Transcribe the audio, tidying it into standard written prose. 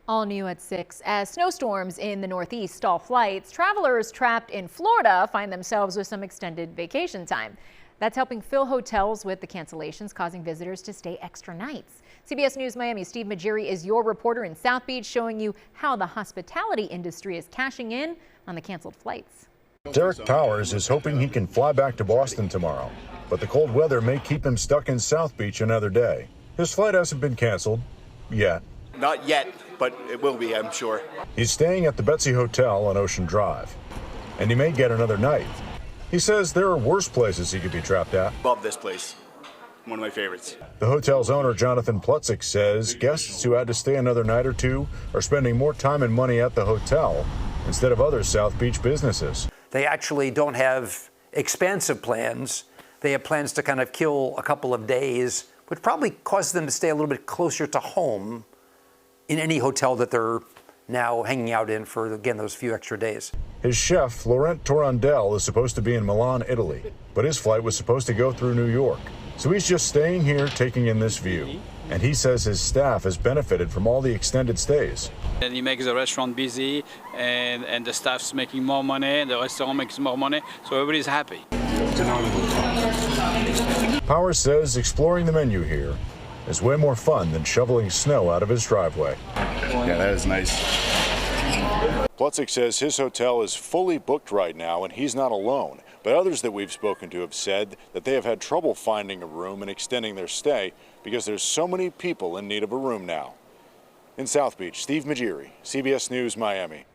All new at 6. As snowstorms in the Northeast stall flights, travelers trapped in Florida find themselves with some extended vacation time. That's helping fill hotels with the cancellations, causing visitors to stay extra nights. CBS News Miami Steve Majiri is your reporter in South Beach, showing you how the hospitality industry is cashing in on the canceled flights. Derek Powers is hoping he can fly back to Boston tomorrow, but the cold weather may keep him stuck in South Beach another day. His flight hasn't been canceled yet. Not yet, but it will be, I'm sure. He's staying at the Betsy Hotel on Ocean Drive, and he may get another night. He says there are worse places he could be trapped at. Love this place. One of my favorites. The hotel's owner, Jonathan Plutzik, says guests who had to stay another night or two are spending more time and money at the hotel instead of other South Beach businesses. They actually don't have expansive plans. They have plans to kind of kill a couple of days, which probably causes them to stay a little bit closer to home in any hotel that they're now hanging out in for, again, those few extra days. His chef, Laurent Torrandel, is supposed to be in Milan, Italy, but his flight was supposed to go through New York. So he's just staying here taking in this view. And he says his staff has benefited from all the extended stays. And he makes the restaurant busy, and the staff's making more money, and the restaurant makes more money, so everybody's happy. Powers says exploring the menu here is way more fun than shoveling snow out of his driveway. Yeah, that is nice. Plutzik says his hotel is fully booked right now and he's not alone, but others that we've spoken to have said that they have had trouble finding a room and extending their stay because there's so many people in need of a room now. In South Beach, Steve Majiri, CBS News, Miami.